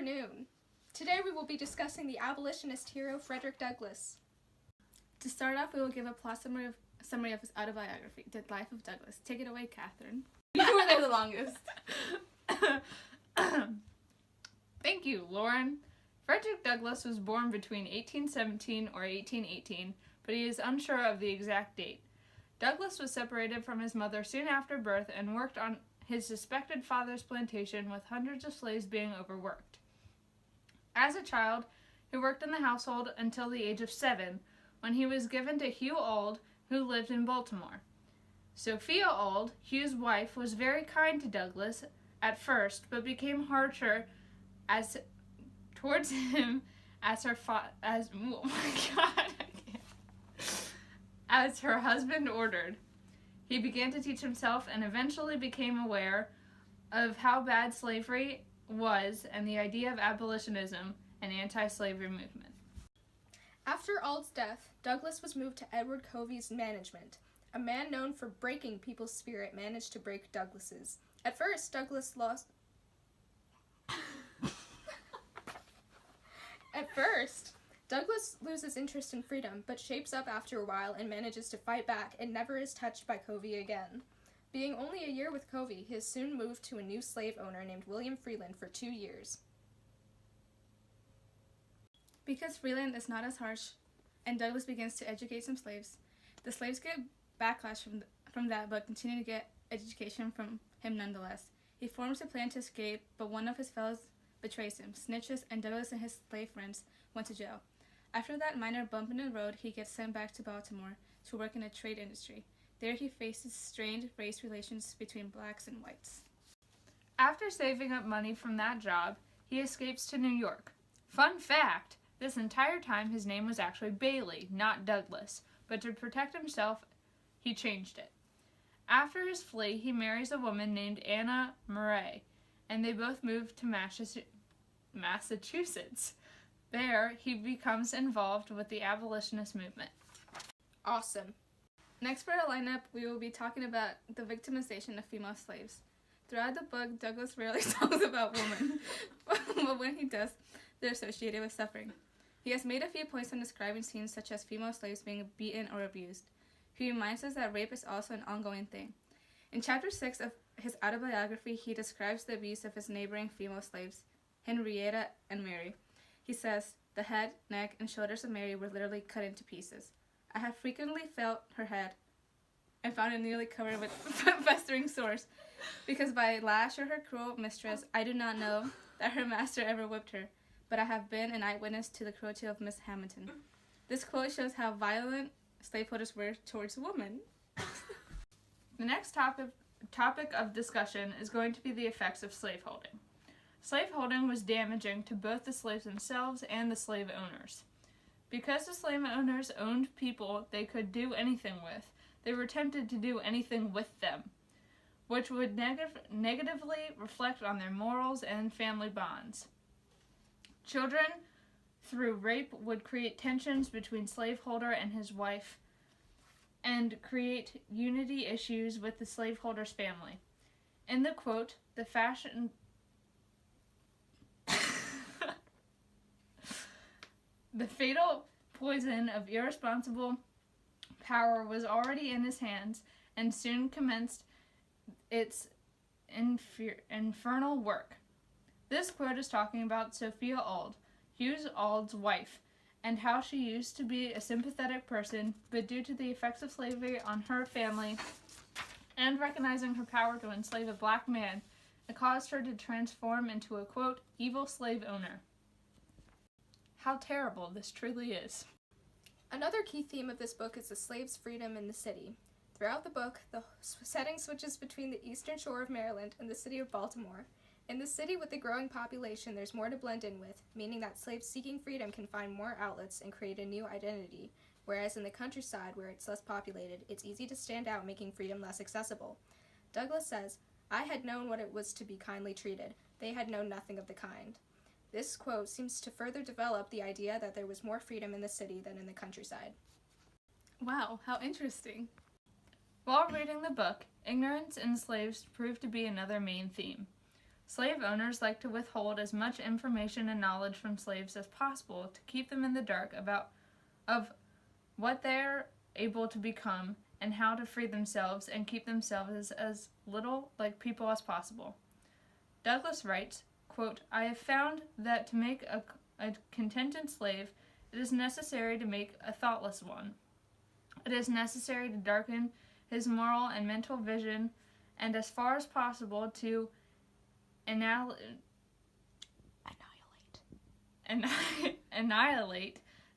afternoon. Today we will be discussing the abolitionist hero Frederick Douglass. To start off, we will give a plot summary of his autobiography, The Life of Douglass. Take it away, Catherine. You were there the longest. Thank you, Lauren. Frederick Douglass was born between 1817 or 1818, but he is unsure of the exact date. Douglass was separated from his mother soon after birth and worked on his suspected father's plantation, with hundreds of slaves being overworked. As a child, he worked in the household until the age of 7, when he was given to Hugh Auld, who lived in Baltimore. Sophia Auld, Hugh's wife, was very kind to Douglass at first, but became harsher towards him as her as her husband ordered. He began to teach himself and eventually became aware of how bad slavery was and the idea of abolitionism and anti-slavery movement. After Auld's death, Douglass was moved to Edward Covey's management. A man known for breaking people's spirit managed to break Douglass's. At first, Douglass loses interest in freedom, but shapes up after a while and manages to fight back and never is touched by Covey again. Being only a year with Covey, he is soon moved to a new slave owner named William Freeland for 2 years. Because Freeland is not as harsh, and Douglass begins to educate some slaves, the slaves get backlash from that, but continue to get education from him nonetheless. He forms a plan to escape, but one of his fellows betrays him, snitches, and Douglass and his slave friends went to jail. After that minor bump in the road, he gets sent back to Baltimore to work in the trade industry. There he faces strained race relations between blacks and whites. After saving up money from that job, he escapes to New York. Fun fact, this entire time his name was actually Bailey, not Douglass, but to protect himself, he changed it. After his flee, he marries a woman named Anna Murray, and they both move to Massachusetts. There, he becomes involved with the abolitionist movement. Awesome. Next for our lineup, we will be talking about the victimization of female slaves. Throughout the book, Douglass rarely talks about women, but when he does, they're associated with suffering. He has made a few points on describing scenes such as female slaves being beaten or abused. He reminds us that rape is also an ongoing thing. In Chapter 6 of his autobiography, he describes the abuse of his neighboring female slaves, Henrietta and Mary. He says, "The head, neck, and shoulders of Mary were literally cut into pieces. I have frequently felt her head and found it nearly covered with festering sores, because by lash or her cruel mistress, I do not know that her master ever whipped her, but I have been an eyewitness to the cruelty of Miss Hamilton." This quote shows how violent slaveholders were towards women. The next topic of discussion is going to be the effects of slaveholding. Slaveholding was damaging to both the slaves themselves and the slave owners. Because the slave owners owned people they could do anything with, they were tempted to do anything with them, which would negatively reflect on their morals and family bonds. Children, through rape, would create tensions between slaveholder and his wife and create unity issues with the slaveholder's family. In the quote, the fatal poison of irresponsible power was already in his hands and soon commenced its infernal work. This quote is talking about Sophia Auld, Hugh Auld's wife, and how she used to be a sympathetic person, but due to the effects of slavery on her family and recognizing her power to enslave a black man, it caused her to transform into a, quote, evil slave owner. How terrible this truly is. Another key theme of this book is the slave's freedom in the city. Throughout the book, the setting switches between the eastern shore of Maryland and the city of Baltimore. In the city with the growing population, there's more to blend in with, meaning that slaves seeking freedom can find more outlets and create a new identity, whereas in the countryside, where it's less populated, it's easy to stand out, making freedom less accessible. Douglass says, "I had known what it was to be kindly treated. They had known nothing of the kind." This quote seems to further develop the idea that there was more freedom in the city than in the countryside. Wow, how interesting. While reading the book, ignorance in slaves proved to be another main theme. Slave owners like to withhold as much information and knowledge from slaves as possible to keep them in the dark of what they're able to become and how to free themselves and keep themselves as little like people as possible. Douglass writes, quote, "I have found that to make a contented slave, it is necessary to make a thoughtless one. It is necessary to darken his moral and mental vision, and as far as possible to annihilate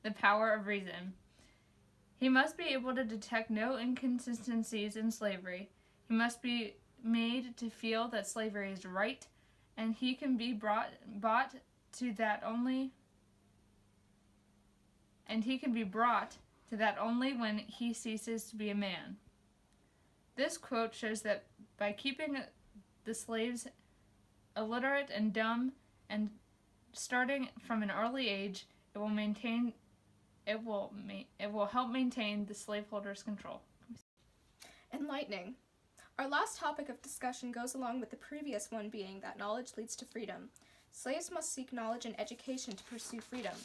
the power of reason. He must be able to detect no inconsistencies in slavery. He must be made to feel that slavery is right, and he can be brought to that only when he ceases to be a man." This quote shows that by keeping the slaves illiterate and dumb and starting from an early age, it will help maintain the slaveholders' control. Enlightening. Our last topic of discussion goes along with the previous one, being that knowledge leads to freedom. Slaves must seek knowledge and education to pursue freedom.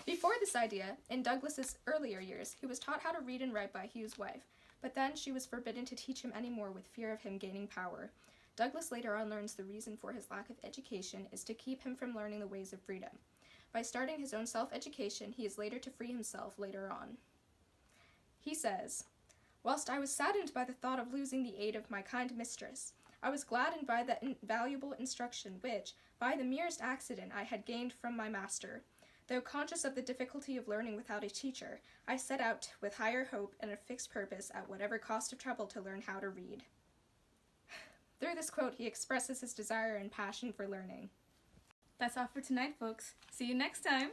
Before this idea, in Douglass's earlier years, he was taught how to read and write by Hugh's wife, but then she was forbidden to teach him any more with fear of him gaining power. Douglass later on learns the reason for his lack of education is to keep him from learning the ways of freedom. By starting his own self-education, he is later to free himself later on. He says, "Whilst I was saddened by the thought of losing the aid of my kind mistress, I was gladdened by the invaluable instruction which, by the merest accident, I had gained from my master. Though conscious of the difficulty of learning without a teacher, I set out with higher hope and a fixed purpose at whatever cost of trouble to learn how to read." Through this quote, he expresses his desire and passion for learning. That's all for tonight, folks. See you next time!